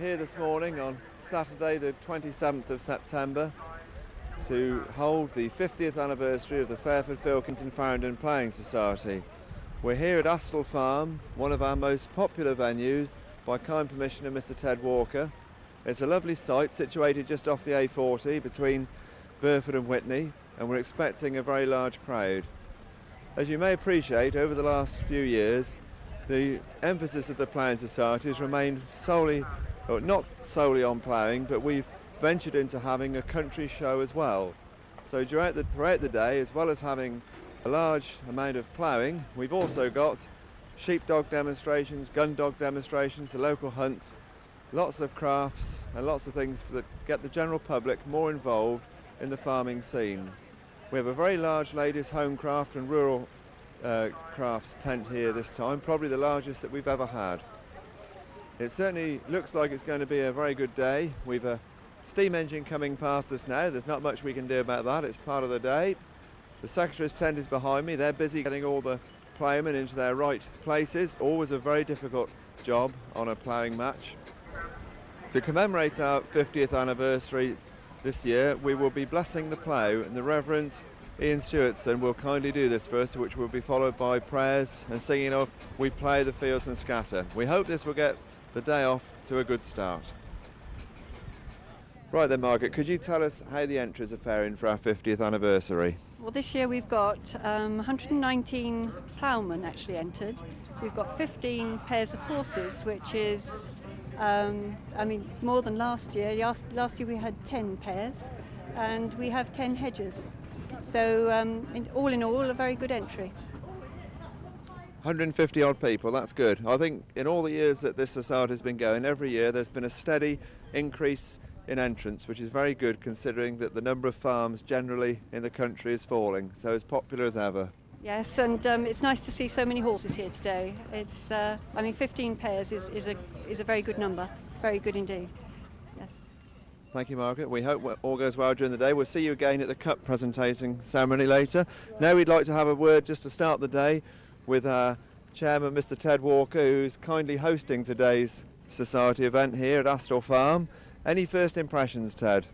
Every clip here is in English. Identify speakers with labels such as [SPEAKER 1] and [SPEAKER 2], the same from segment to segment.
[SPEAKER 1] here this morning on Saturday the 27th of September to hold the 50th anniversary of the Fairford, Filkins and Faringdon Ploughing Society. We're here at Asthall Farm, one of our most popular venues, by kind permission of Mr Ted Walker. It's a lovely site situated just off the A40 between Burford and Witney, and we're expecting a very large crowd. As you may appreciate, over the last few years the emphasis of the Ploughing Society has remained not solely on ploughing, but we've ventured into having a country show as well. So throughout the day, as well as having a large amount of ploughing, we've also got sheepdog demonstrations, gun dog demonstrations, the local hunts, lots of crafts and lots of things that get the general public more involved in the farming scene. We have a very large ladies' home craft and rural crafts tent here this time, probably the largest that we've ever had. It certainly looks like it's going to be a very good day. We've a steam engine coming past us now. There's not much we can do about that, it's part of the day. The secretary's tent is behind me. They're busy getting all the ploughmen into their right places. Always a very difficult job on a ploughing match. To commemorate our 50th anniversary this year, we will be blessing the plough, and the Reverend Ian Stewartson will kindly do this for us, which will be followed by prayers and singing of "We Plough the Fields and Scatter." We hope this will get the day off to a good start. Right then, Margaret, could you tell us how the entries are faring for our 50th anniversary?
[SPEAKER 2] Well, this year we've got 119 ploughmen actually entered. We've got 15 pairs of horses, which is, more than last year. Last year we had 10 pairs, and we have 10 hedges. So all in all, a very good entry.
[SPEAKER 1] 150 odd people, that's good. I think in all the years that this society has been going, every year there's been a steady increase in entrance, which is very good considering that the number of farms generally in the country is falling, so as popular as ever.
[SPEAKER 2] Yes, and it's nice to see so many horses here today. It's 15 pairs is a very good number, very good indeed. Yes.
[SPEAKER 1] Thank you, Margaret. We hope all goes well during the day. We'll see you again at the cup presentation ceremony later. Now we'd like to have a word just to start the day with our chairman, Mr Ted Walker, who's kindly hosting today's society event here at Asthall Farm. Any first impressions, Ted?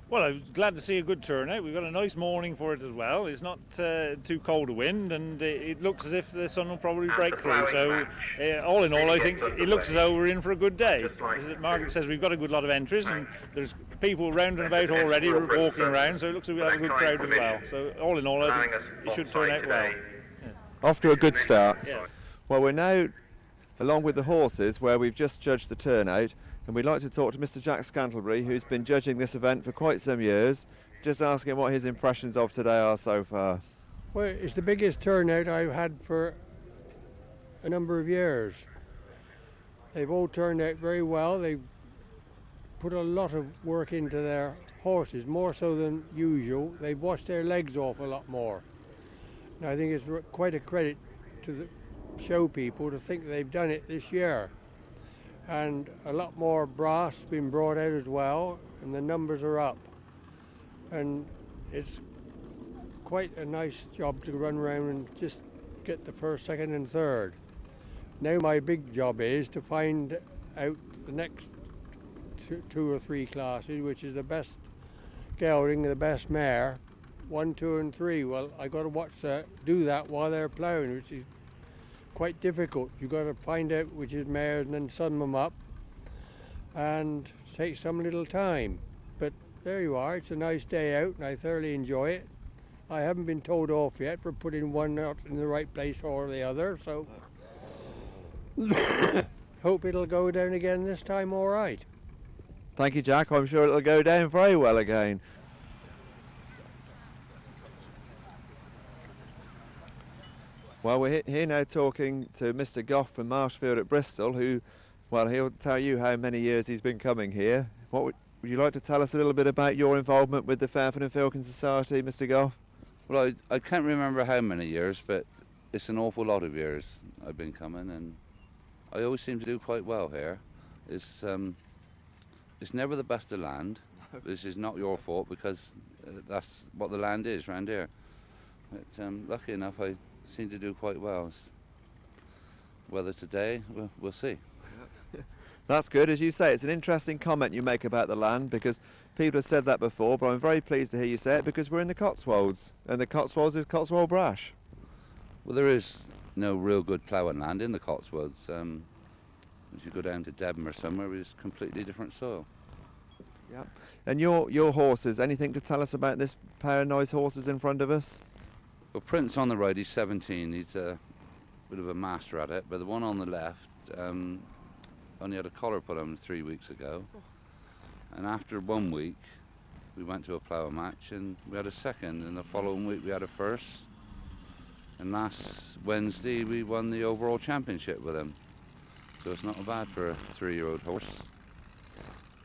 [SPEAKER 3] Well, I was glad to see a good turnout. We've got a nice morning for it as well. It's not too cold a wind, and it looks as if the sun will probably break through. So all in all, I think it looks as though we're in for a good day. As Margaret says, we've got a good lot of entries, and there's people round and about already walking around, so it looks like we'll have a good crowd as well. So all in all, I think it should turn out well. Yeah.
[SPEAKER 1] Off to a good start.
[SPEAKER 3] Yeah.
[SPEAKER 1] Well, we're now along with the horses where we've just judged the turnout, and we'd like to talk to Mr Jack Scantlebury, who's been judging this event for quite some years, just asking what his impressions of today are so far.
[SPEAKER 4] Well, it's the biggest turnout I've had for a number of years. They've all turned out very well. They've put a lot of work into their horses, more so than usual. They've washed their legs off a lot more. And I think it's quite a credit to the show people to think they've done it this year. And a lot more brass has been brought out as well, and the numbers are up. And it's quite a nice job to run around and just get the first, second and third. Now my big job is to find out the next two or three classes, which is the best gelding, the best mare, 1, 2 and 3. Well, I got to do that while they're ploughing, which is quite difficult. You've got to find out which is mares and then sun them up, and take some little time. But there you are, it's a nice day out and I thoroughly enjoy it. I haven't been told off yet for putting one not in the right place or the other, so hope it'll go down again this time all right.
[SPEAKER 1] Thank you, Jack. I'm sure it'll go down very well again. Well, we're here now talking to Mr Goff from Marshfield at Bristol, who, well, he'll tell you how many years he's been coming here. What would you like to tell us a little bit about your involvement with the Fairford and Filkins Society, Mr Goff?
[SPEAKER 5] Well, I can't remember how many years, but it's an awful lot of years I've been coming, and I always seem to do quite well here. It's never the best of land. This is not your fault, because that's what the land is round here. But lucky enough, I seem to do quite well. Whether today, we'll see.
[SPEAKER 1] That's good. As you say, it's an interesting comment you make about the land, because people have said that before, but I'm very pleased to hear you say it, because we're in the Cotswolds, and the Cotswolds is Cotswold brash.
[SPEAKER 5] Well, there is no real good ploughing land in the Cotswolds. If you go down to Devon or somewhere, it's completely different soil.
[SPEAKER 1] Yeah. And your horses, anything to tell us about this pair of nice horses in front of us?
[SPEAKER 5] Well, Prince on the right, he's 17. He's a bit of a master at it, but the one on the left only had a collar put on 3 weeks ago. And after 1 week, we went to a plough match and we had a second, and the following week we had a first. And last Wednesday we won the overall championship with him. So it's not bad for a 3-year-old horse.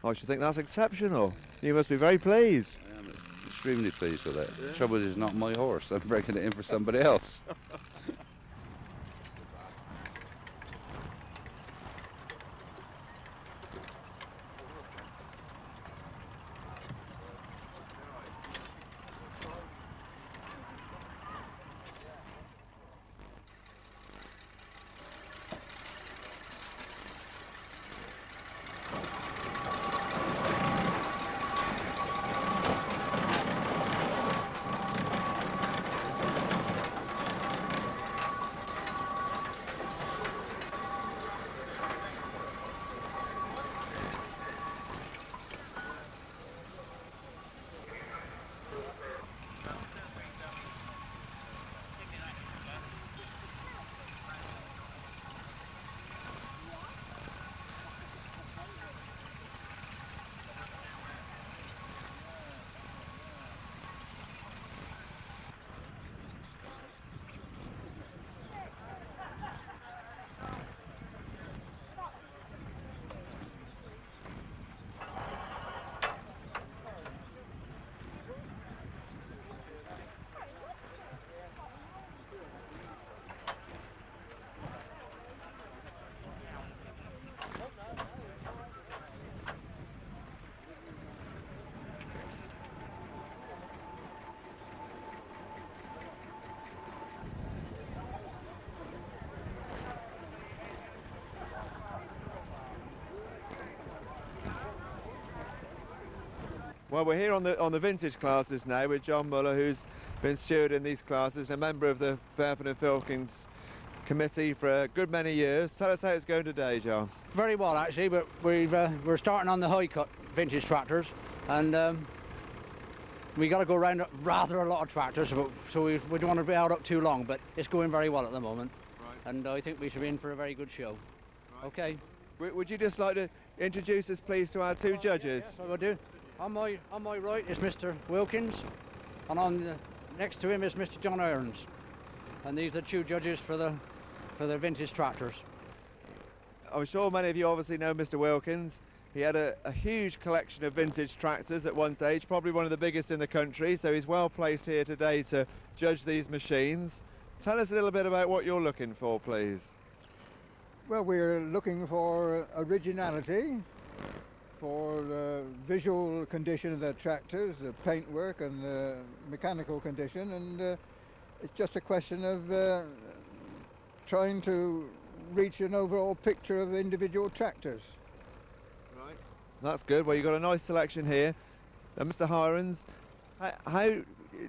[SPEAKER 1] I should think that's exceptional. You must be very pleased.
[SPEAKER 5] I am extremely pleased with it. The trouble is, it's not my horse. I'm breaking it in for somebody else.
[SPEAKER 1] Well, we're here on the vintage classes now with John Muller, who's been steward in these classes and a member of the Fairford and Filkins committee for a good many years. Tell us how it's going today, John.
[SPEAKER 6] Very well, actually, but we're starting on the high cut vintage tractors, and we got to go around rather a lot of tractors, so we don't want to be out up too long, but it's going very well at the moment. Right. And I think we should be in for a very good show. Right. Okay.
[SPEAKER 1] Would you just like to introduce us, please, to our two judges?
[SPEAKER 6] Yes, I will do. On my right is Mr. Wilkins, and next to him is Mr. John Irons, and these are the two judges for the vintage tractors.
[SPEAKER 1] I'm sure many of you obviously know Mr. Wilkins. He had a huge collection of vintage tractors at one stage, probably one of the biggest in the country, so he's well placed here today to judge these machines. Tell us a little bit about what you're looking for, please.
[SPEAKER 7] Well, we're looking for originality, for the visual condition of the tractors, the paintwork and the mechanical condition, and it's just a question of trying to reach an overall picture of individual tractors.
[SPEAKER 1] Right. That's good. Well, you've got a nice selection here. Mr. Hirons, how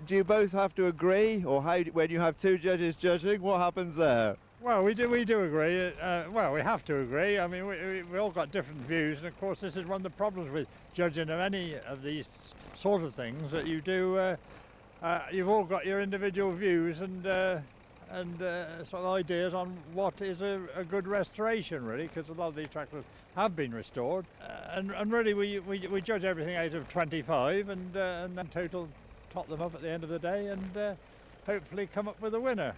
[SPEAKER 1] do you both have to agree, or when you have two judges judging, what happens there?
[SPEAKER 3] Well, we do agree. Well, we have to agree. I mean, we all got different views, and of course, this is one of the problems with judging of any of these sort of things, that you do. You've all got your individual views and sort of ideas on what is a good restoration, really, because a lot of these tractors have been restored, and really we judge everything out of 25, and then total top them up at the end of the day, and hopefully come up with a winner.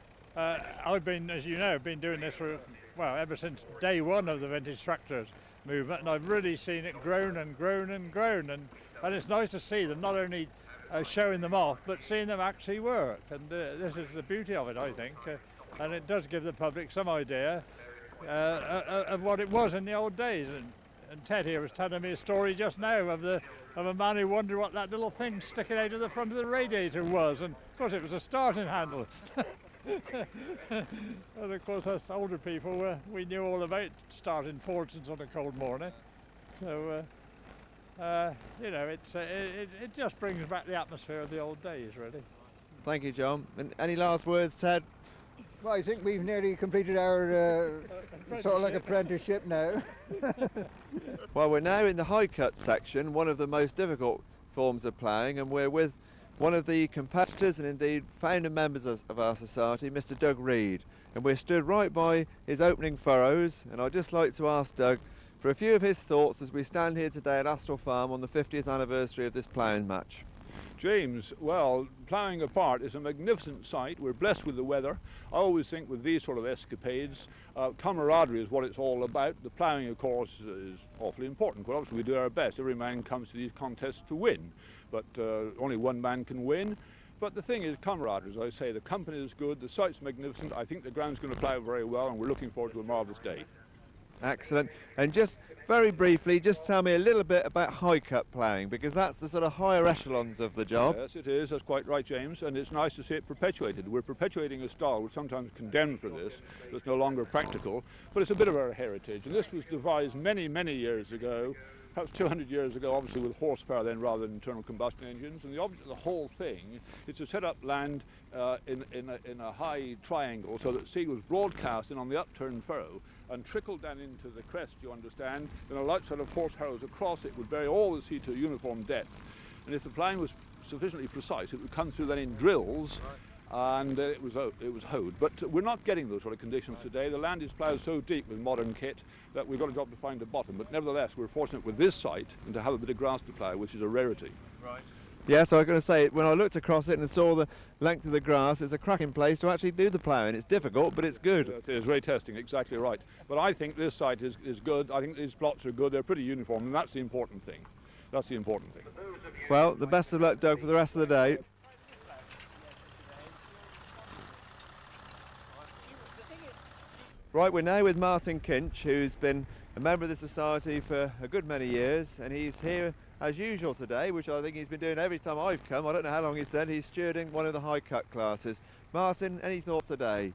[SPEAKER 3] I've been, as you know, doing this for, well, ever since day one of the vintage tractors movement, and I've really seen it grown and grown and grown, and it's nice to see them not only showing them off, but seeing them actually work, and this is the beauty of it, I think, and it does give the public some idea of what it was in the old days. And Ted here was telling me a story just now of a man who wondered what that little thing sticking out of the front of the radiator was, and of course it was a starting handle.
[SPEAKER 8] And of course, us older people, we knew all about starting fortunes on a cold morning. So, you know, it just brings back the atmosphere of the old days, really.
[SPEAKER 1] Thank you, John. And any last words, Ted?
[SPEAKER 7] Well, I think we've nearly completed our sort of like apprenticeship now.
[SPEAKER 1] Well, we're now in the high cut section, one of the most difficult forms of ploughing, and we're with one of the competitors and indeed founder members of our society, Mr. Doug Reed. And we're stood right by his opening furrows, and I'd just like to ask Doug for a few of his thoughts as we stand here today at Asthall Farm on the 50th anniversary of this ploughing match.
[SPEAKER 9] James, well, ploughing apart is a magnificent sight. We're blessed with the weather. I always think with these sort of escapades, camaraderie is what it's all about. The ploughing, of course, is awfully important. Well, obviously we do our best. Every man comes to these contests to win, but only one man can win. But the thing is camaraderie, as I say. The company is good, the site's magnificent. I think the ground's going to plough very well, and we're looking forward to a marvellous day.
[SPEAKER 1] Excellent. And just very briefly, just tell me a little bit about high cut ploughing, because that's the sort of higher echelons of the job.
[SPEAKER 9] Yes, it is. That's quite right, James. And it's nice to see it perpetuated. We're perpetuating a style we're sometimes condemned for this. It's no longer practical, but it's a bit of our heritage. And this was devised many, many years ago, perhaps 200 years ago, obviously with horsepower then rather than internal combustion engines. And the object of the whole thing is to set up land in a high triangle so that seed was broadcast in on the upturned furrow and trickled down into the crest, you understand. Then a light set of horse harrows across it would bury all the seed to a uniform depth. And if the ploughing was sufficiently precise, it would come through then in drills, and it was hoed. But we're not getting those sort of conditions today. The land is ploughed so deep with modern kit that we've got a job to find the bottom. But nevertheless, we're fortunate with this site and to have a bit of grass to plough, which is a rarity.
[SPEAKER 1] Right. Yeah, so I was going to say, when I looked across it and saw the length of the grass, it's a cracking place to actually do the ploughing. It's difficult, but it's good.
[SPEAKER 9] It is very testing, exactly right. But I think this site is good. I think these plots are good. They're pretty uniform, and that's the important thing. That's the important thing.
[SPEAKER 1] Well, the best of luck, Doug, for the rest of the day. Right, we're now with Martin Kinch, who's been a member of the society for a good many years, and he's here as usual today, which I think he's been doing every time I've come. I don't know how long he's done. He's stewarding one of the high cut classes. Martin, any thoughts today?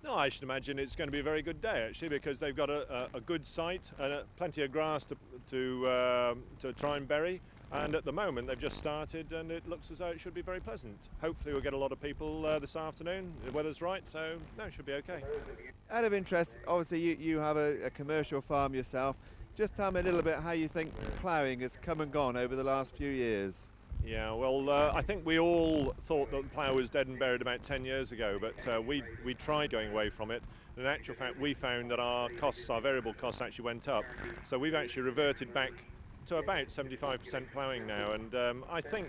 [SPEAKER 10] No, I should imagine it's going to be a very good day actually, because they've got a good site and plenty of grass to try and bury. And at the moment they've just started, and it looks as though it should be very pleasant. Hopefully we'll get a lot of people this afternoon. The weather's right, so no, it should be okay.
[SPEAKER 1] Out of interest, obviously you have a commercial farm yourself. Just tell me a little bit how you think ploughing has come and gone over the last few years.
[SPEAKER 10] Yeah, well, I think we all thought that the plough was dead and buried about 10 years ago, but we tried going away from it. In actual fact, we found that our variable costs actually went up. So we've actually reverted back to about 75% ploughing now, and I think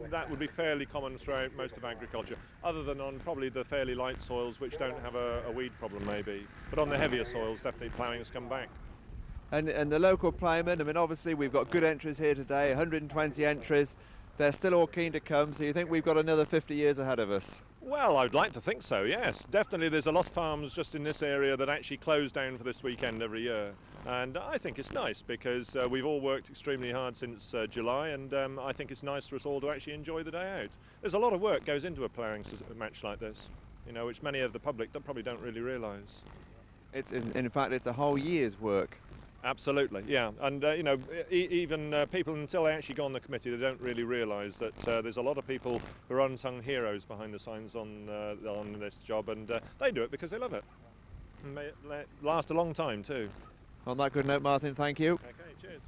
[SPEAKER 10] that would be fairly common throughout most of agriculture, other than on probably the fairly light soils which don't have a weed problem maybe. But on the heavier soils, definitely ploughing has come back.
[SPEAKER 1] And the local ploughmen, I mean, obviously we've got good entries here today, 120 entries. They're still all keen to come, so you think we've got another 50 years ahead of us?
[SPEAKER 10] Well, I'd like to think so, yes. Definitely there's a lot of farms just in this area that actually close down for this weekend every year. And I think it's nice because we've all worked extremely hard since July, and I think it's nice for us all to actually enjoy the day out. There's a lot of work goes into a ploughing match like this, you know, which many of the public probably don't really realise.
[SPEAKER 1] In fact, it's a whole year's work.
[SPEAKER 10] Absolutely, yeah, and you know, even people until they actually go on the committee, they don't really realise that there's a lot of people who are unsung heroes behind the scenes on this job, and they do it because they love it. And may it last a long time too.
[SPEAKER 1] On that good note, Martin, thank you.
[SPEAKER 10] Okay, cheers.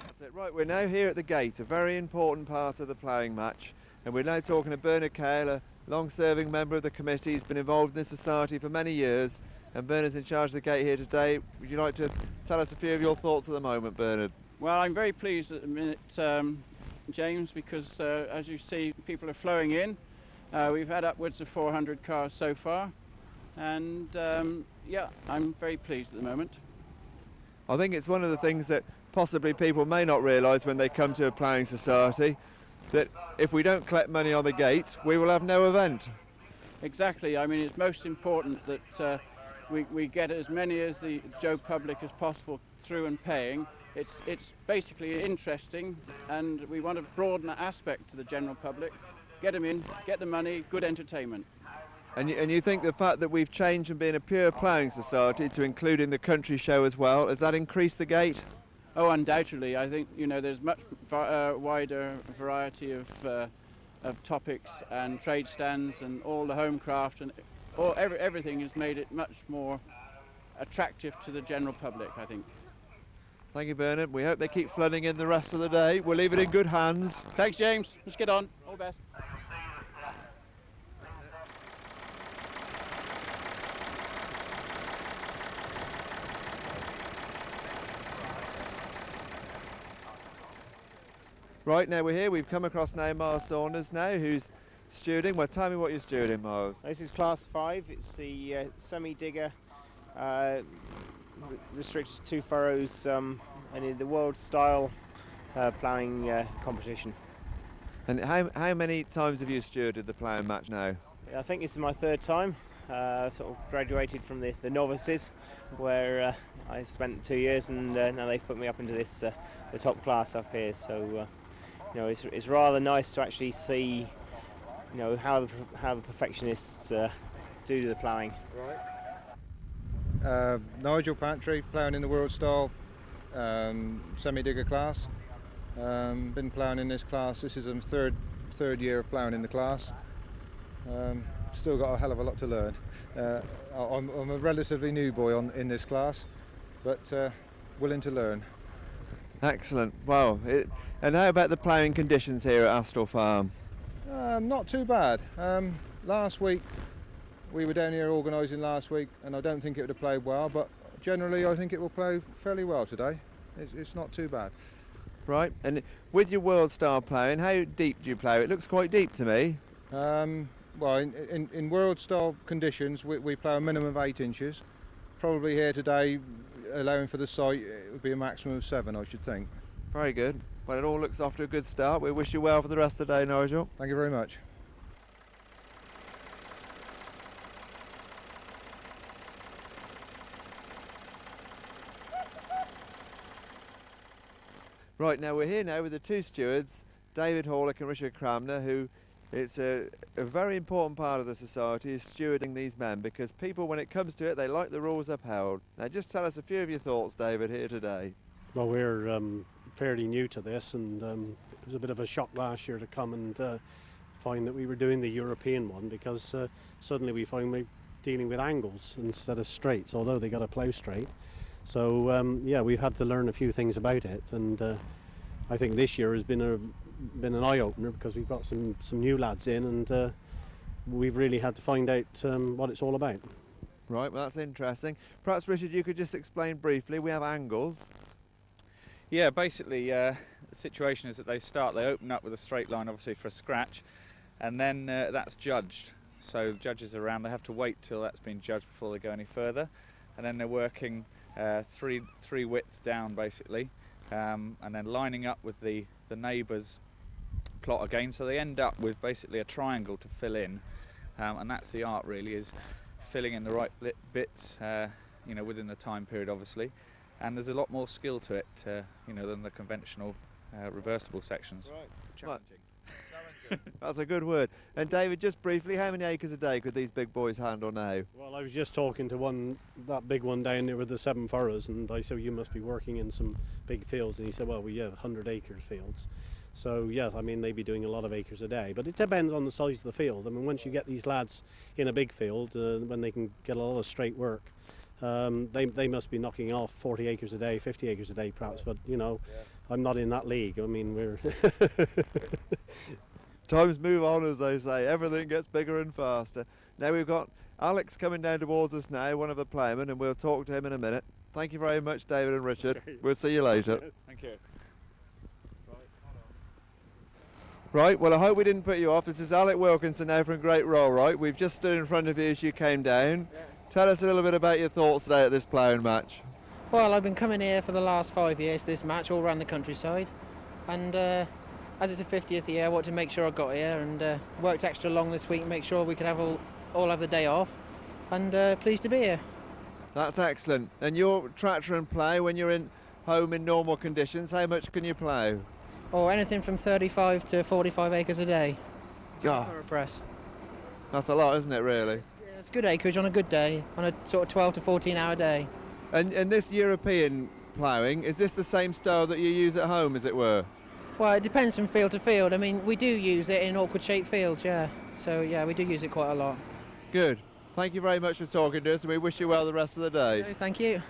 [SPEAKER 1] That's it. Right, we're now here at the gate, a very important part of the ploughing match, and we're now talking to Bernard Cale, a long-serving member of the committee. He's been involved in this society for many years, and Bernard's in charge of the gate here today. Would you like to tell us a few of your thoughts at the moment, Bernard?
[SPEAKER 11] Well, I'm very pleased at the minute, James, because as you see, people are flowing in. We've had upwards of 400 cars so far, and yeah, I'm very pleased at the moment.
[SPEAKER 1] I think it's one of the things that possibly people may not realise when they come to a ploughing society, that if we don't collect money on the gate, we will have no event.
[SPEAKER 11] Exactly. I mean, it's most important that we get as many as the Joe public as possible through and paying, it's basically interesting, and we want to broaden that aspect to the general public. Get them in, get the money, good entertainment.
[SPEAKER 1] And you think the fact that we've changed from being a pure ploughing society to including the country show as well, has that increased the gate?
[SPEAKER 11] Oh, undoubtedly. I think, you know, there's much wider variety of topics and trade stands and all the home craft, and everything has made it much more attractive to the general public, I think.
[SPEAKER 1] Thank you, Bernard. We hope they keep flooding in the rest of the day. We'll leave it in good hands.
[SPEAKER 11] Thanks, James. Let's get on. All the best.
[SPEAKER 1] Right, now we're here. We've come across now Miles Saunders now, who's stewarding. Well, tell me what you're stewarding, Miles.
[SPEAKER 12] This is Class 5. It's the semi-digger, restricted to 2 furrows, and in the world style ploughing competition.
[SPEAKER 1] And how many times have you stewarded the ploughing match now?
[SPEAKER 12] I think this is my 3rd time. Sort of graduated from the novices, where I spent 2 years, and now they've put me up into this the top class up here. So you know, it's rather nice to actually see, you know, how the perfectionists do the ploughing.
[SPEAKER 13] Right. Nigel Pantry, ploughing in the world style, semi-digger class. Been ploughing in this class. This is a third year of ploughing in the class. Still got a hell of a lot to learn. I'm a relatively new boy in this class, but willing to learn.
[SPEAKER 1] Excellent. Wow. And how about the ploughing conditions here at Asthall Farm?
[SPEAKER 13] Not too bad. Last week, we were down here organising last week, and I don't think it would have played well, but generally I think it will play fairly well today. It's not too bad.
[SPEAKER 1] Right. And with your world style ploughing, how deep do you plough? It looks quite deep to me.
[SPEAKER 13] Well, in world style conditions, we plough a minimum of 8 inches. Probably here today, allowing for the site, it would be a maximum of 7, I should think.
[SPEAKER 1] Very good. Well, it all looks off to a good start. We wish you well for the rest of the day, Nigel.
[SPEAKER 13] Thank you very much.
[SPEAKER 1] Right, now we're here now with the 2 stewards, David Horlick and Richard Cramner, who it's a very important part of the society is stewarding these men, because people, when it comes to it, they like the rules upheld. Now just tell us a few of your thoughts, David, here today.
[SPEAKER 14] Well, we're fairly new to this, and it was a bit of a shock last year to come and find that we were doing the European one, because suddenly we find we're dealing with angles instead of straights, although they got to plough straight. So yeah, we've had to learn a few things about it, and I think this year has been an eye-opener, because we've got some new lads in, and we've really had to find out what it's all about.
[SPEAKER 1] Right, well that's interesting. Perhaps Richard, you could just explain briefly, we have angles.
[SPEAKER 15] Yeah, basically the situation is that they open up with a straight line, obviously for a scratch, and then that's judged. So judges around, they have to wait till that's been judged before they go any further, and then they're working three widths down basically, and then lining up with the neighbour's plot again, so they end up with basically a triangle to fill in, and that's the art really, is filling in the right bits, you know, within the time period obviously, and there's a lot more skill to it, you know, than the conventional reversible sections.
[SPEAKER 1] Right. Challenging. That's a good word. And David, just briefly, how many acres a day could these big boys handle now?
[SPEAKER 14] Well, I was just talking to that big one down there with the 7 furrows, and I said, you must be working in some big fields, and he said, well, we have 100 acre fields. So yeah, I mean, they'd be doing a lot of acres a day, but it depends on the size of the field. I mean, once you get these lads in a big field, when they can get a lot of straight work, they must be knocking off 40 acres a day, 50 acres a day perhaps, but you know, yeah. I'm not in that league. I mean, we're
[SPEAKER 1] times move on, as they say. Everything gets bigger and faster. Now we've got Alex coming down towards us now, one of the ploughmen, and we'll talk to him in a minute. Thank you very much, David and Richard. We'll see you later.
[SPEAKER 15] Yes, thank you.
[SPEAKER 1] Right, well I hope we didn't put you off. This is Alec Wilkinson now from Great Roll, right? We've just stood in front of you as you came down. Yeah. Tell us a little bit about your thoughts today at this ploughing match.
[SPEAKER 16] Well, I've been coming here for the last 5 years to this match, all around the countryside, and as it's the 50th year, I wanted to make sure I got here, and worked extra long this week, make sure we could have all have the day off, and pleased to be here.
[SPEAKER 1] That's excellent. And your tractor and plough, when you're in home in normal conditions, how much can you plough?
[SPEAKER 16] Or anything from 35 to 45 acres a day.
[SPEAKER 1] God,
[SPEAKER 16] For a press.
[SPEAKER 1] that's a lot, isn't it, really?
[SPEAKER 16] Yeah, it's good acreage on a good day, on a sort of 12 to 14 hour day.
[SPEAKER 1] And this European ploughing, is this the same style that you use at home, as it were?
[SPEAKER 16] Well, it depends from field to field. I mean, we do use it in awkward shaped fields, yeah. So, yeah, we do use it quite a lot.
[SPEAKER 1] Good. Thank you very much for talking to us, and we wish you well the rest of the day.
[SPEAKER 16] Okay, thank you.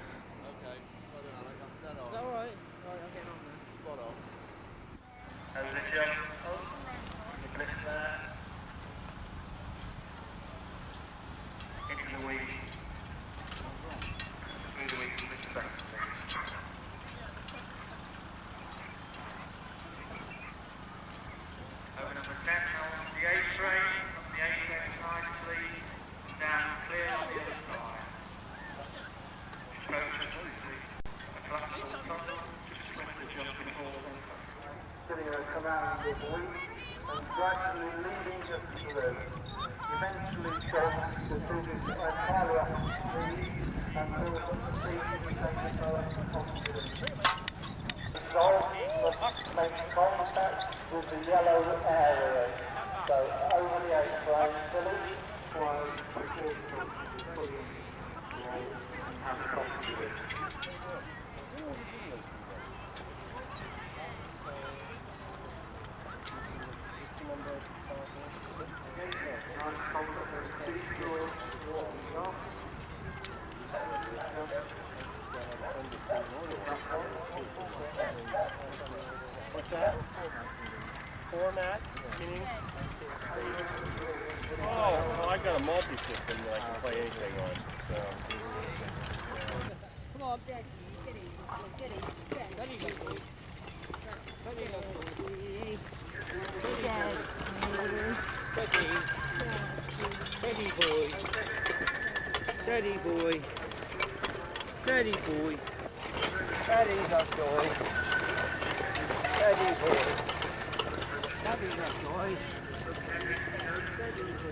[SPEAKER 17] What's that? Format, meaning? Oh, well, I got a multi-system that I can play anything on. So.
[SPEAKER 18] Come on, Becky, get it, get it, get it. Steady, boy.
[SPEAKER 17] Steady, boy. Steady, boy. Steady's up, boy. Steady, boy. Steady's up, boy. Steady, boy.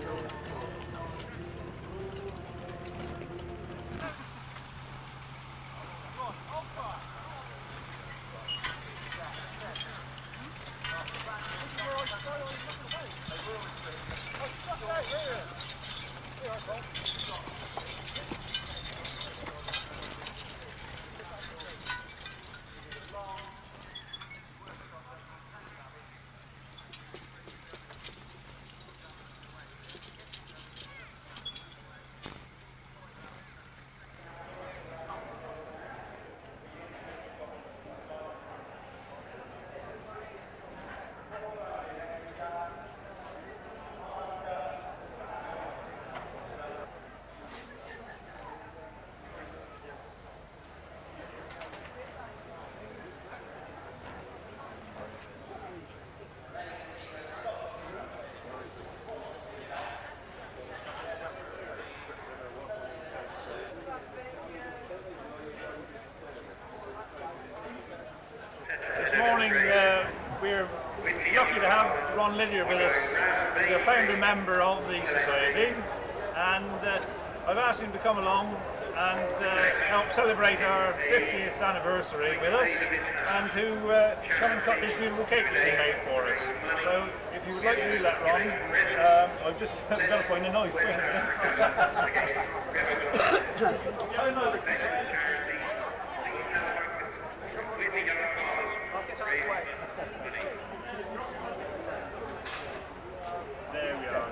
[SPEAKER 3] This morning we're lucky to have Ron Lydiard with us. He's a founding member of the Society, and I've asked him to come along and help celebrate our 50th anniversary with us, and to come and cut this beautiful cake that he made for us. So if you would like to do that, Ron, I've just got to find a knife. There we are.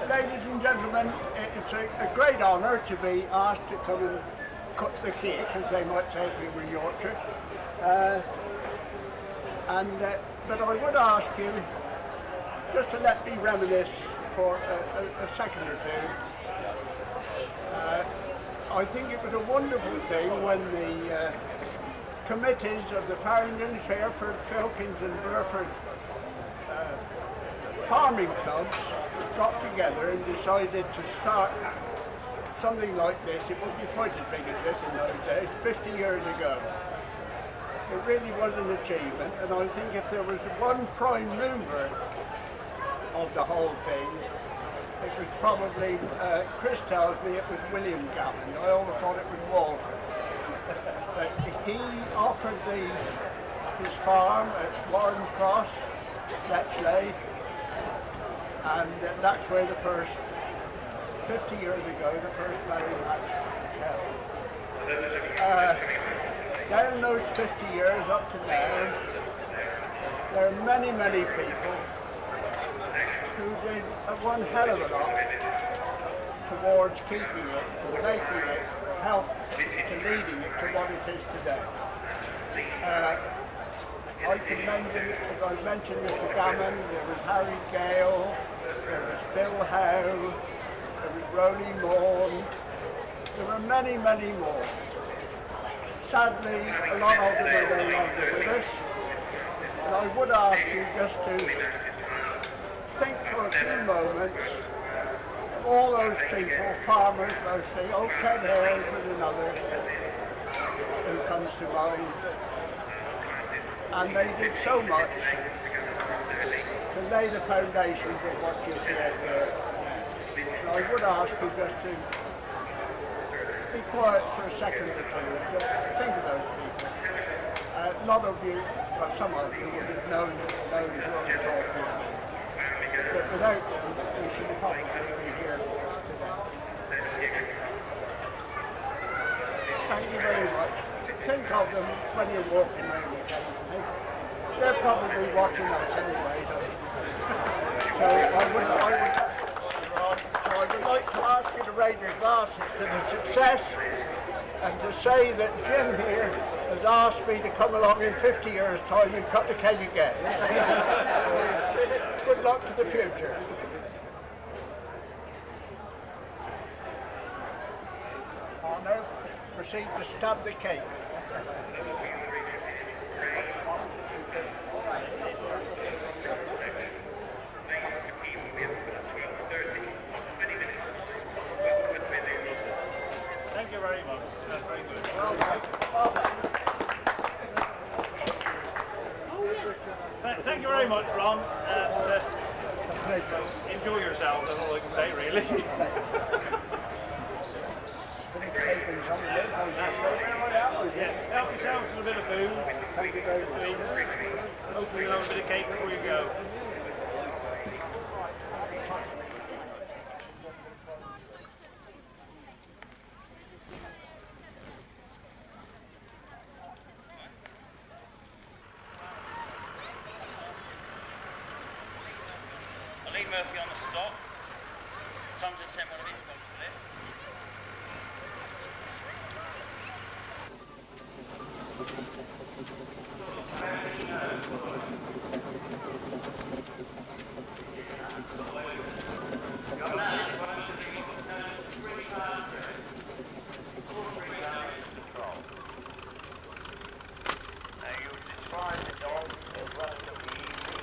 [SPEAKER 19] Ladies and gentlemen, it's a great honour to be asked to come and cut the cake, as they might say if we were in Yorkshire. But I would ask you just to let me reminisce for a second or two. I think it was a wonderful thing when the committees of the Faringdon, Fairford, Filkins and Burford farming clubs got together and decided to start something like this. It wouldn't be quite as big as this in those days, 50 years ago. It really was an achievement, and I think if there was one prime mover of the whole thing, it was probably, Chris tells me it was William Gammon. I always thought it was Walter. But he offered his farm at Warren Cross, Letchley, and that's where the first, 50 years ago, the first ploughing match was held. Down those 50 years up to now, there are many, many people who did one hell of a lot towards keeping it, and making it, help to leading it to what it is today. I can mention, as I mentioned, Mr. Gammon, there was Harry Gale, there was Phil Howe, there was Rowley Morn, there were many, many more. Sadly, a lot of them are no longer with us, and I would ask you just to think for a few moments of all those people, farmers mostly, old Ted Ayres and another who comes to mind, and they did so much to lay the foundations of what you see out there. And I would ask you just to be quiet for a second or two, just think of those people. A lot of you, well, some of you would have known who I'm talking about. But without them, we should probably be here today. Thank you very much. Think of them when you're walking around occasionally. They're probably watching us anyway. So I would like to ask you to raise your glasses to the success and to say that Jim here has asked me to come along in 50 years' time and cut the keg again. Good luck to the future. I'll now proceed to stab the cake.
[SPEAKER 3] Thank you very much. That's very good. Thank you very much, Ron. Enjoy yourself, that's all I can say, really. Yeah, help yourselves with a bit of food. Thank you very much. Hopefully you'll have a bit of cake before you go.
[SPEAKER 20] Murphy on the stop. Tom's in sent one of his boats for it. Now you describe the dog as relatively easy,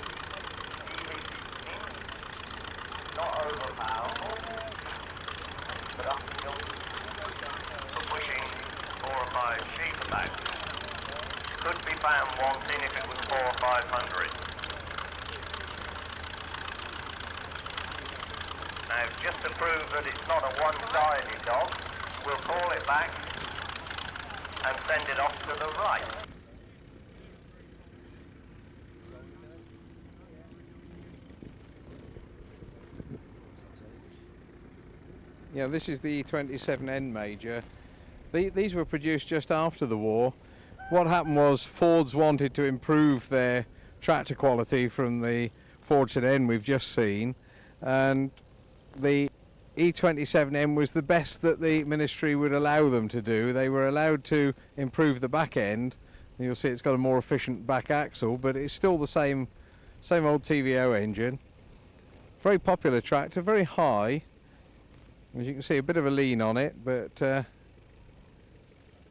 [SPEAKER 20] not overpowerful, but uphill for pushing 4 or 5 sheep about. Could be found wanting if it was 400 or 500. Now, just to prove that it's not a one-sided dog, we'll call it back and send it off to the right.
[SPEAKER 21] Yeah, this is the E27N Major. These were produced just after the war. What happened was Fords wanted to improve their tractor quality from the Fordson N we've just seen, and the E27M was the best that the ministry would allow them to do. They were allowed to improve the back end. You'll see it's got a more efficient back axle, but it's still the same old TVO engine. Very popular tractor, very high. As you can see, a bit of a lean on it, but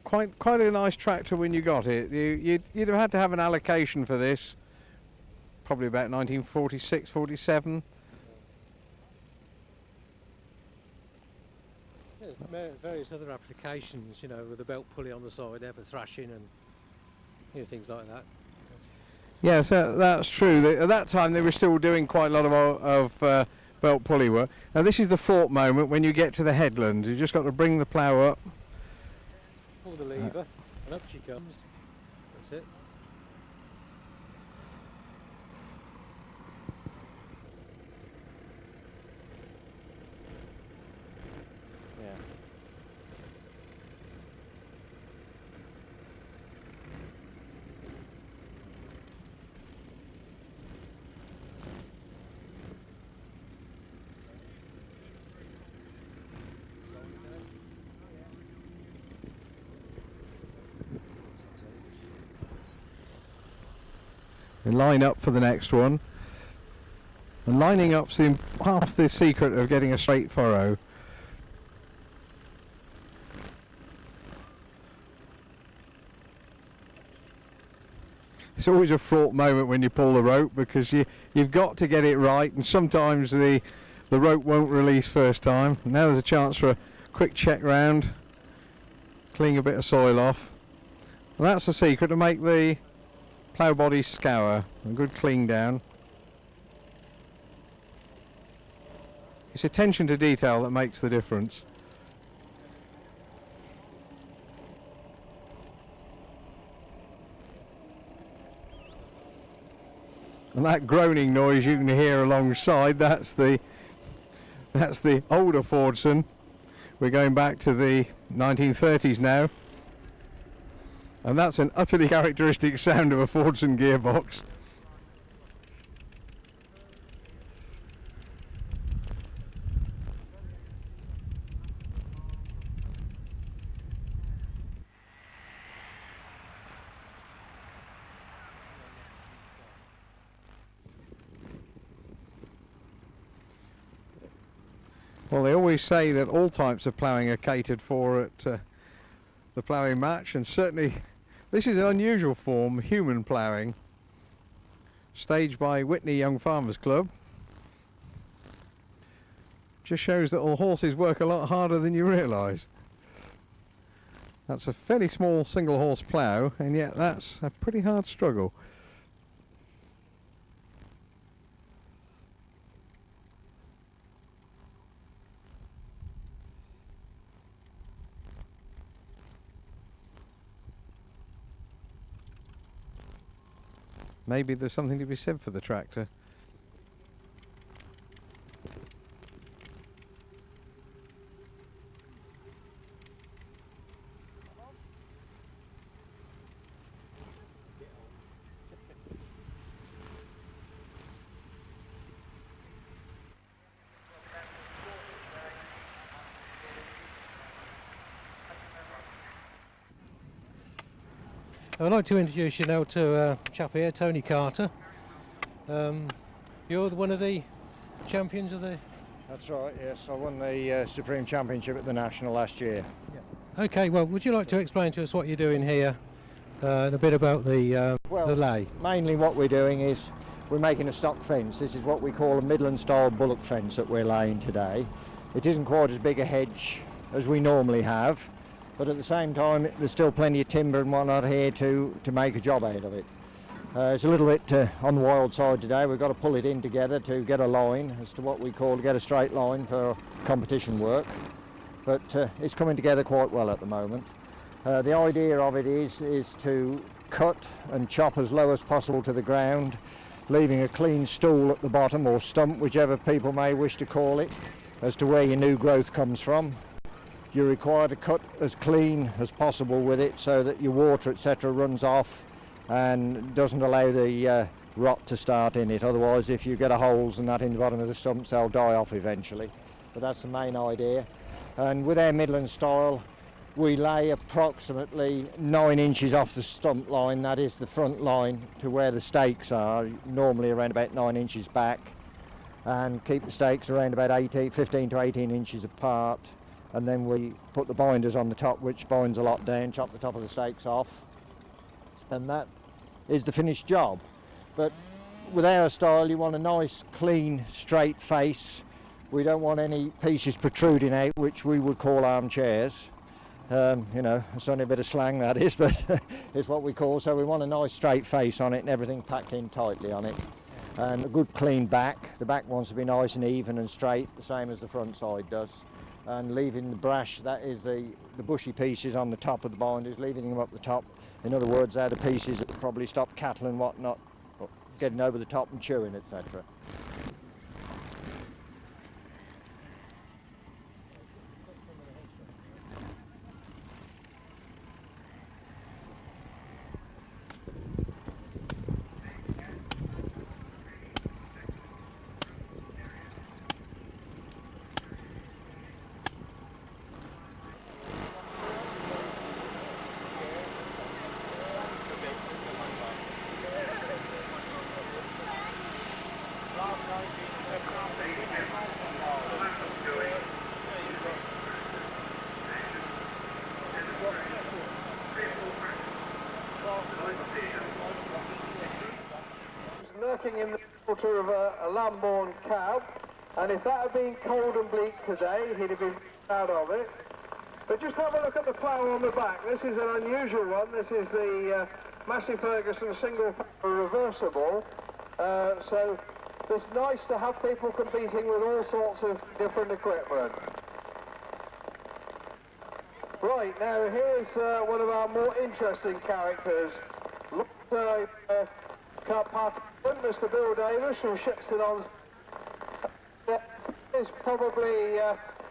[SPEAKER 21] quite a nice tractor when you got it. You'd have had to have an allocation for this, probably about 1946, 47.
[SPEAKER 22] Various other applications, you know, with a belt pulley on the side there for thrashing and
[SPEAKER 2] things like that.
[SPEAKER 21] Yes, that's true. At that time they were still doing quite a lot of belt pulley work. Now this is the fraught moment when you get to the headland. You just got to bring the plough up.
[SPEAKER 2] Pull the lever and up she comes. That's it.
[SPEAKER 12] Yeah.
[SPEAKER 21] And line up for the next one. And lining up's half the secret of getting a straight furrow. It's always a fraught moment when you pull the rope because you've got to get it right, and sometimes the rope won't release first time. Now there's a chance for a quick check round, clean a bit of soil off. And that's the secret, to make the plough body scour, a good clean down. It's attention to detail that makes the difference. And that groaning noise you can hear alongside, that's the older Fordson. We're going back to the 1930s now. And that's an utterly characteristic sound of a Fordson gearbox. Well, they always say that all types of ploughing are catered for at the ploughing match, and certainly this is an unusual form, human ploughing, staged by Witney Young Farmers Club. Just shows that all horses work a lot harder than you realise. That's a fairly small single horse plough, and yet that's a pretty hard struggle. Maybe there's something to be said for the tractor.
[SPEAKER 2] I'd like to introduce you now to a chap here, Tony Carter. You're one of the champions of the...
[SPEAKER 22] That's right, yes. I won the Supreme Championship at the National last year.
[SPEAKER 2] Yeah. Okay, well, would you like to explain to us what you're doing here and a bit about the lay?
[SPEAKER 22] Mainly what we're doing is we're making a stock fence. This is what we call a Midland-style bullock fence that we're laying today. It isn't quite as big a hedge as we normally have, but at the same time there's still plenty of timber and whatnot here to make a job out of it. It's a little bit on the wild side today. We've got to pull it in together to get a line, as to what we call to get a straight line for competition work. But it's coming together quite well at the moment. The idea of it is to cut and chop as low as possible to the ground, leaving a clean stool at the bottom, or stump, whichever people may wish to call it, as to where your new growth comes from. You're required to cut as clean as possible with it so that your water, etc., runs off and doesn't allow the rot to start in it. Otherwise, if you get holes and that in the bottom of the stumps, they'll die off eventually. But that's the main idea. And with our Midland style, we lay approximately 9 inches off the stump line, that is the front line, to where the stakes are, normally around about 9 inches back, and keep the stakes around about 15 to 18 inches apart. And then we put the binders on the top, which binds a lot down, chop the top of the stakes off, and that is the finished job. But with our style, you want a nice, clean, straight face. We don't want any pieces protruding out, which we would call armchairs. You know, it's only a bit of slang that is, but it's what we call. So we want a nice straight face on it and everything packed in tightly on it. And a good clean back. The back wants to be nice and even and straight, the same as the front side does. And leaving the brash, that is the bushy pieces on the top of the binders, leaving them up the top. In other words, they're the pieces that probably stop cattle and whatnot getting over the top and chewing, etc.
[SPEAKER 4] Lurking in the water of a lamb-born cow, and if that had been cold and bleak today, he'd have been out of it. But just have a look at the plough on the back. This is an unusual one. This is the Massey Ferguson single reversible. So it's nice to have people competing with all sorts of different equipment. Right, now here's one of our more interesting characters. Cup participant, Mr. Bill Davis from Shipston on. Is probably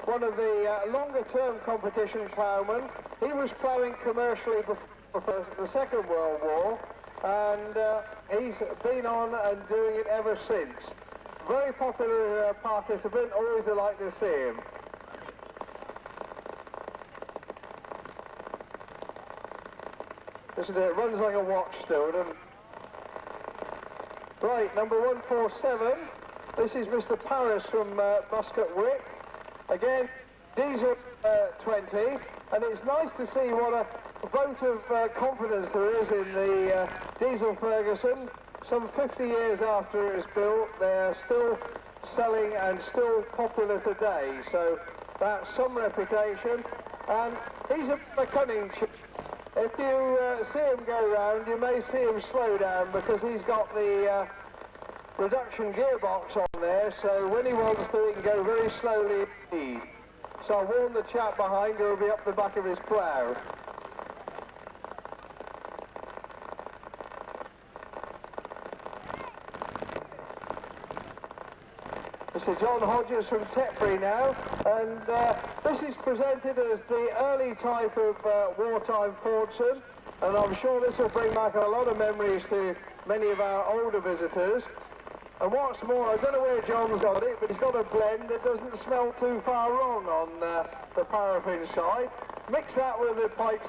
[SPEAKER 4] one of the longer-term competition ploughmen. He was ploughing commercially before the Second World War, and he's been on and doing it ever since. Very popular participant, always delight to see him. This is it, runs like a watch still, doesn't it? Right, number 147. This is Mr. Paris from Muscat Wick. Again, diesel 20, and it's nice to see what a vote of confidence there is in the diesel Ferguson. Some 50 years after it was built, they're still selling and still popular today. So that's some reputation. And he's a cunning chap. If you see him go round, you may see him slow down because he's got the reduction gearbox on there, so when he wants to, he can go very slowly indeed. So I'll warn the chap behind, he'll be up the back of his plough. Mr. John Hodges from Tetbury now, and this is presented as the early type of wartime Fordson, and I'm sure this will bring back a lot of memories to many of our older visitors. And what's more, I don't know where John's got it, but he's got a blend that doesn't smell too far wrong on the paraffin side. Mix that with the pipes,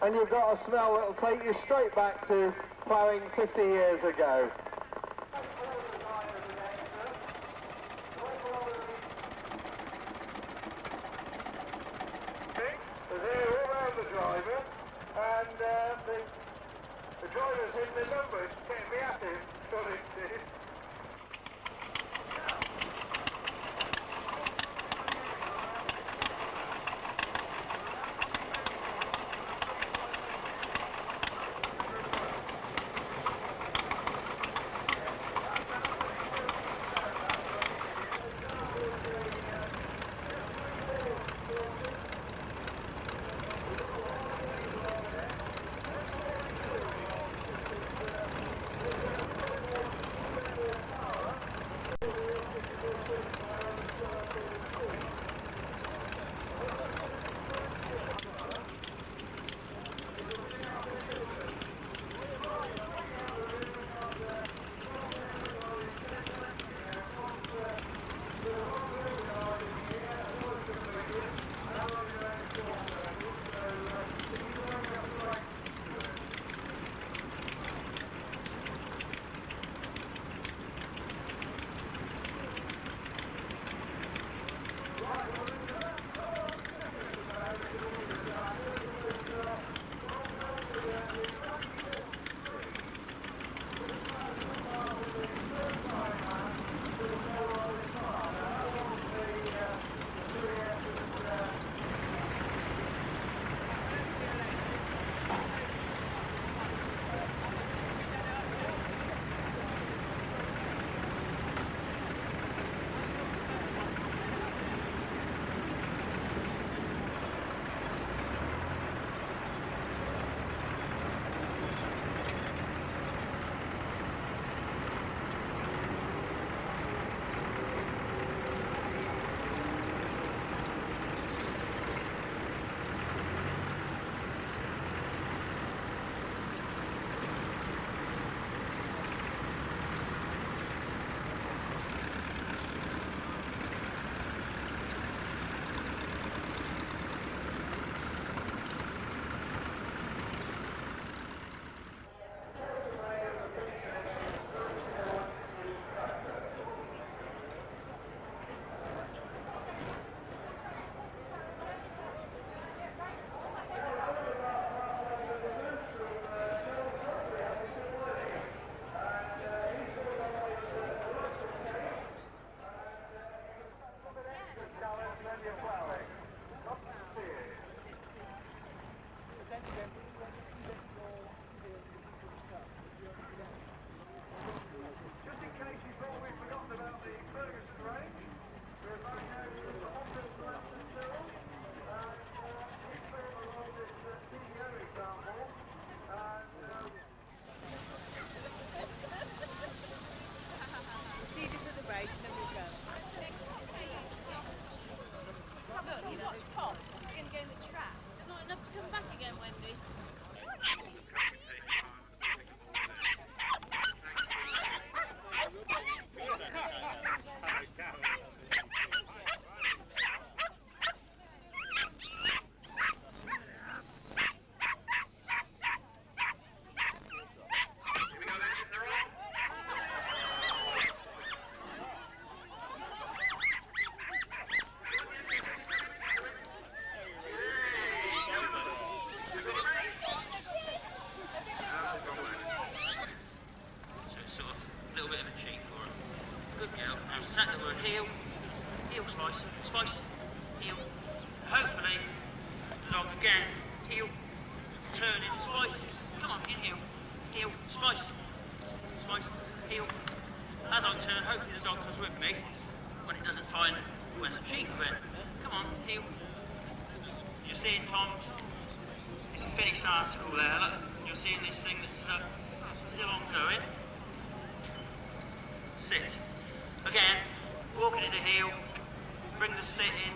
[SPEAKER 4] and you've got a smell that'll take you straight back to ploughing 50 years ago. Driver, and the driver's in the numbers, getting me at him, got it.
[SPEAKER 5] Again, heel, turn in, slice. Come on, in heel, heel, slice, slice, heel. As I turn, hopefully the dog comes with me when it doesn't find where some sheep have been. Come on, heel. You're seeing Tom's, it's a finished article there, look. You're seeing this thing that's still ongoing. Sit. Again, walking in the heel, bring the sit in,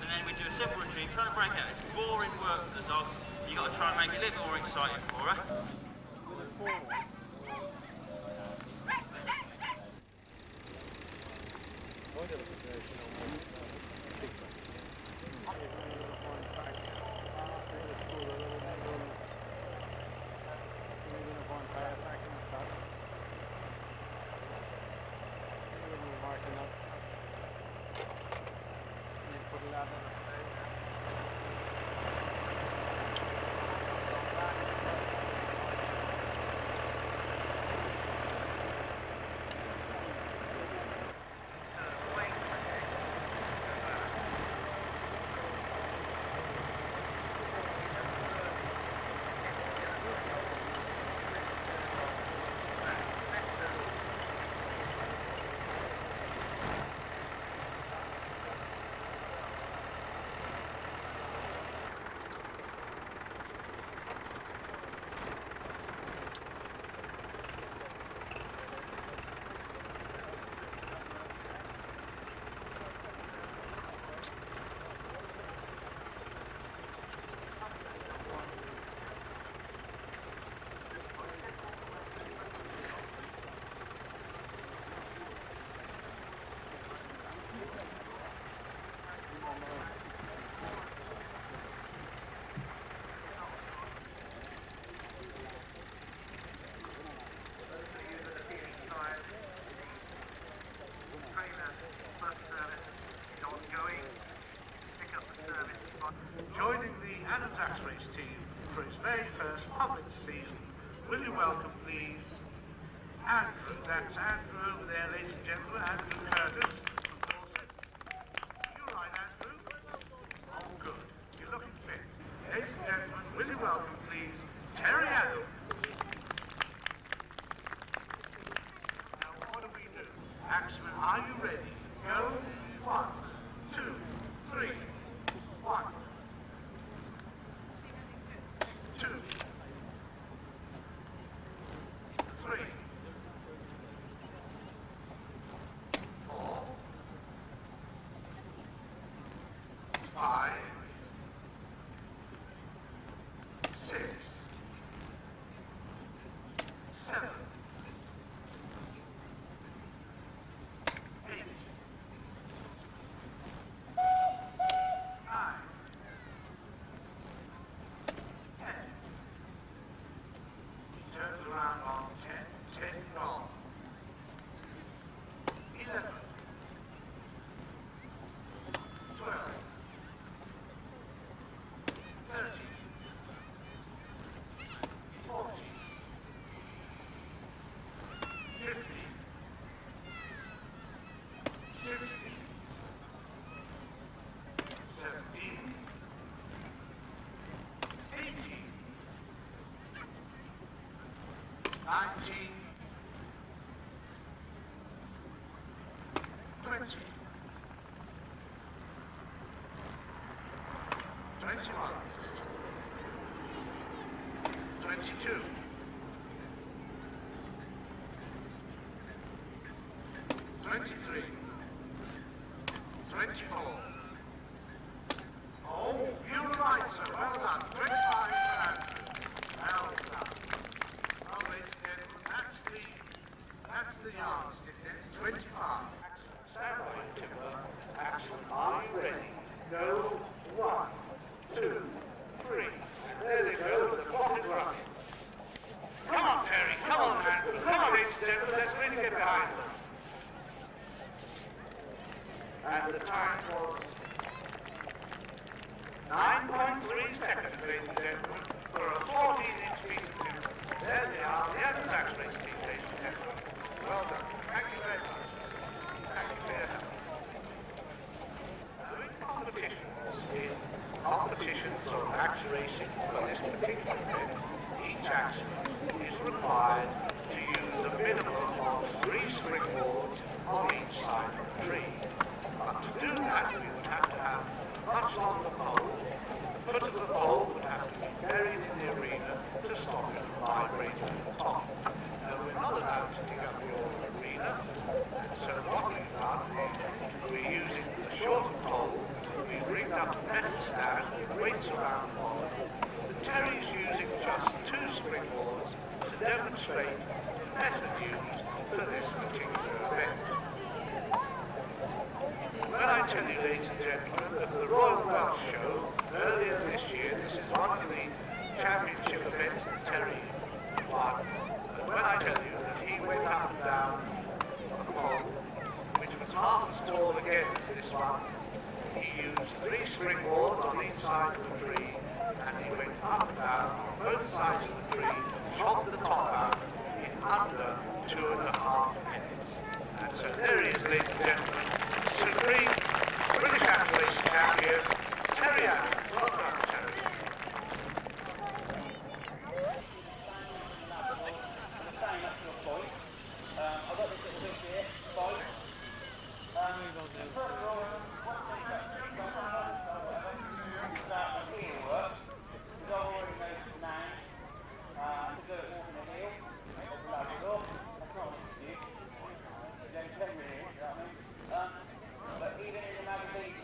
[SPEAKER 5] and then we do a simple retrieve, trying to break out. It's boring work for the dog. You've got to try and make it a little more exciting for her.
[SPEAKER 6] Joining the Anzacs race team for its very first public season, will you welcome please Andrew? That's Andrew over there, ladies and gentlemen, Andrew Curtis. You all right, Andrew? Oh, good. You're looking fit. Ladies and gentlemen, will you welcome please Terry Adams? Now, what do we do? Axeman, are you ready? Go. 1, 2, 3, 1. 2, 3, 4, 5, 6, 7, 8, 9, 10. Turns around on 10, 10 gone. 11, 12, 13, 14, 15, 16, 17, 18, 19, 20, 21, 22, 23, 24. Oh, you're right, sir. Well done. 25 for Andrew. Well done. Well, ladies and gentlemen, that's the yardstick then. 25. Stand by, Timber. Axel, are you ready? Go. 1, 2, 3. There they go. The clock is running. Come on, Terry. Come on, Andrew. Come on, ladies and gentlemen. Let's really get behind them. And the time was 9.3 seconds, ladies and gentlemen, for a 14-inch piece of timber. There they are, the Anzacs race team, ladies and gentlemen. Well done. Thank you very much. Thank you for your help. Now, in competitions in competitions or axe racing for this particular event, each axeman is required to use a minimum of 3 springboards on each side of the tree. But to do that, we would have to have a much longer pole. The foot of the pole would have to be buried in the arena to stop it from vibrating at the top. Now, we're not allowed to dig up the old arena, and so what we've done is we're using the shorter pole. We rigged up a metal stand with weights around the bottom. The Terry's using just 2 springboards to demonstrate the method used for this particular event. When I tell you, ladies and gentlemen, that the Royal Welsh Show earlier this year, this is one of the championship events that Terry won, and when I tell you that he went up and down a pole, which was half as tall again as this one, he used 3 springboards on each side of the tree, and he went up and down on both sides of the tree, chopped the top out in under 2.5 minutes. And so there he is, ladies and gentlemen, Supreme British Appellation Champion, Terry Adams. Well done, Terry.
[SPEAKER 5] I've got this little bit here, five. But even in the magazine,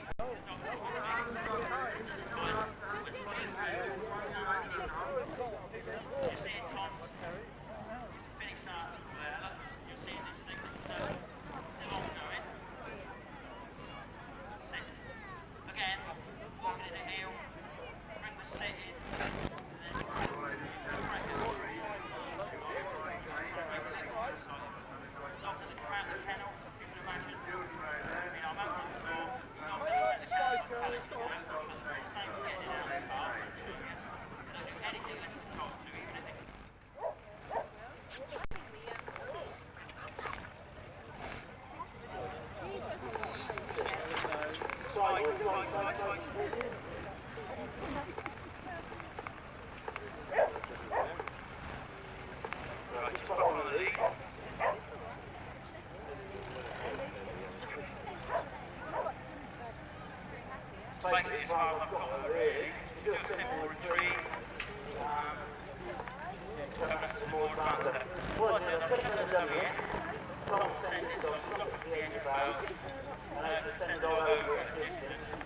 [SPEAKER 6] Takes it as far as I've got, really. Do a simple retreat. Go back to more advanced level. What I do, I put it on the dummy here. Long send it, so I stop at the end of the bow. And I just send it all over at a distance.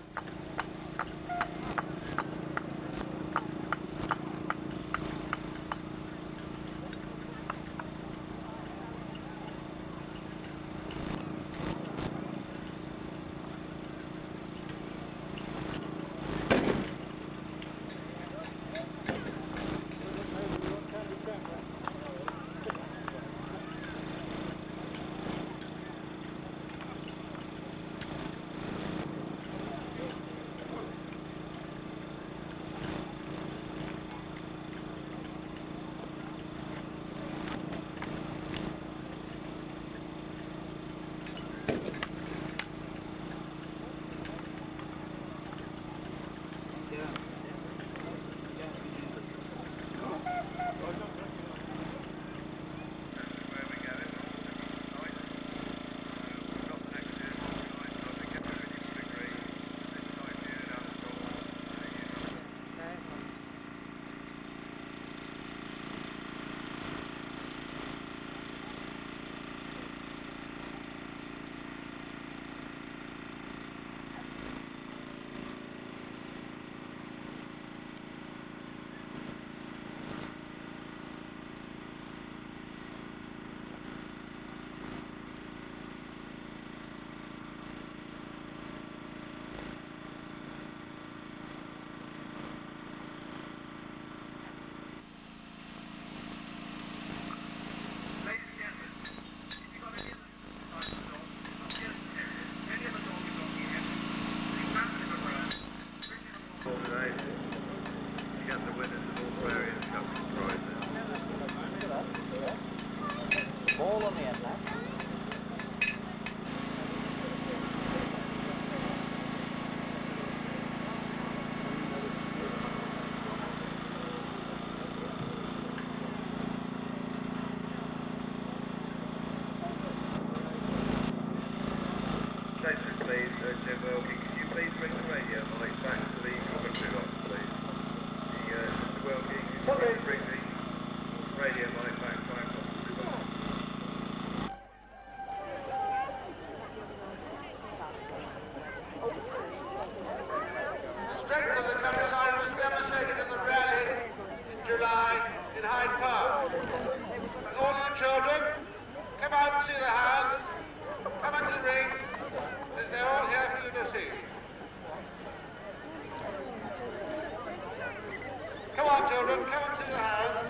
[SPEAKER 6] children, come to the house.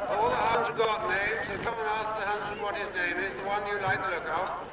[SPEAKER 6] All the hounds have got names, so come and ask the huntsman what his name is, the one you like the look of.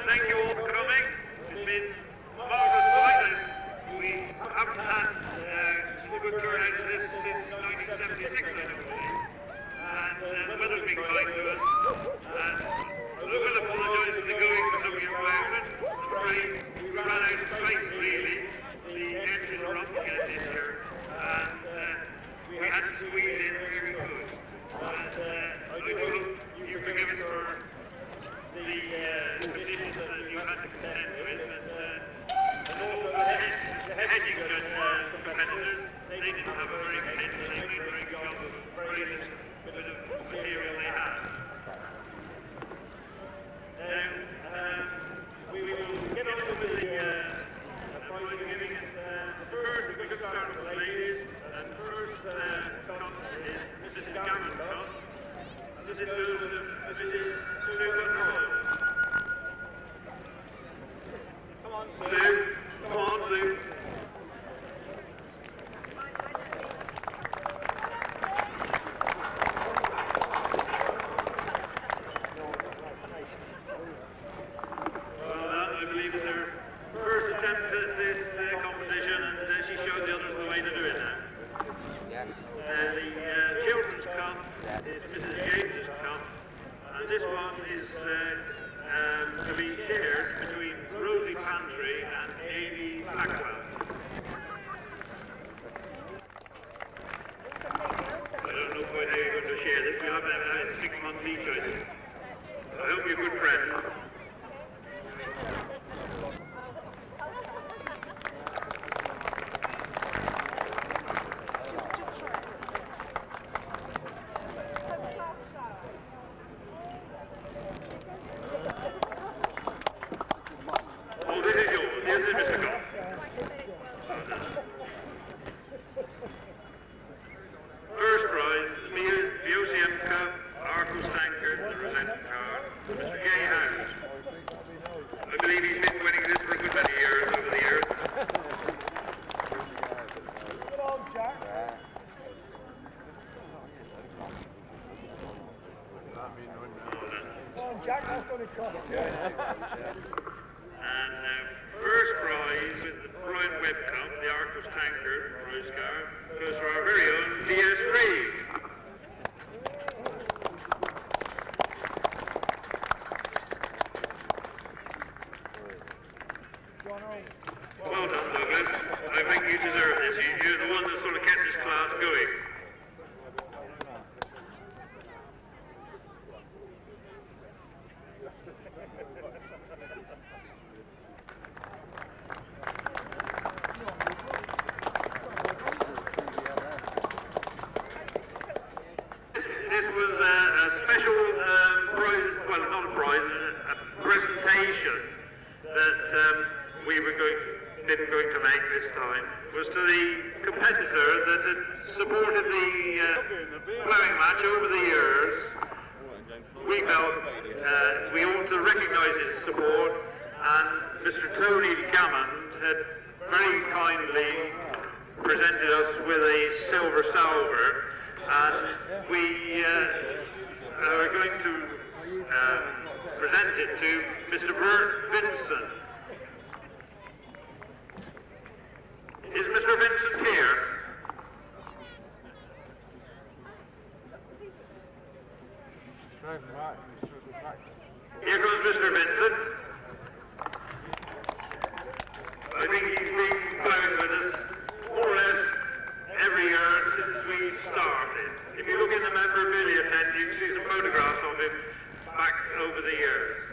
[SPEAKER 6] Thank you all for coming. It's been marvellous night, and we haven't had a good turnout since 1976, I don't believe. And the weather's been kind to us. And I will apologise for the going for some of your round. I'm afraid we ran out of space, really. The engine were up against it here, and we had to squeeze in where we could. And I do hope you forgive us for the conditions that you had to contend with, and also the hedging competitors, they didn't have a very good hedge, they made a very good job of raising the bit of material they had. Now, we will get on with the prize giving. The first, we could start with the ladies, and the first contest is Mrs. Gammon's contest, and this is Mrs. Susan Royal. Come on, Sue. Come on, Sue. Well, I believe it's her first attempt at this competition, and she showed the others the way to do it now. Yeah. The children's cup is Mrs. James's cup, and this one is to be shared between Rosie Pantry and Amy Blackwell. I don't know quite how you're going to share this. You'll have to have 6 months each, I think. I hope you're good friends. Oh, this is yours. Here's the Mr. Goff. First prize, the OCM Cup, Arcos Tankard, the Rosetti Car, Mr. Gay House. I believe he's been winning this for a good many years over the years.
[SPEAKER 19] Good on, Jack. Come on, Jack, that's going to cost.
[SPEAKER 6] And first prize with the Brian Webb Cup, the Arcos Tankard prize car, goes for our very own DS3. Well done, Douglas. I think you deserve this. You're the one that sort of kept this class going. This was a special prize, well, not a prize, a presentation that we were didn't going to make this time. It was to the competitor that had supported the ploughing match over the years,
[SPEAKER 7] felt we ought to recognise his support, and Mr. Tony Gammond had very kindly presented us with a silver salver, and we are going to present it to Mr. Bert Vincent. Is Mr. Vincent here? Here comes Mr. Vincent. I think he's been ploughing with us more or less every year since we started. If you look in the memorabilia tent, you can see some photographs of him back over the years.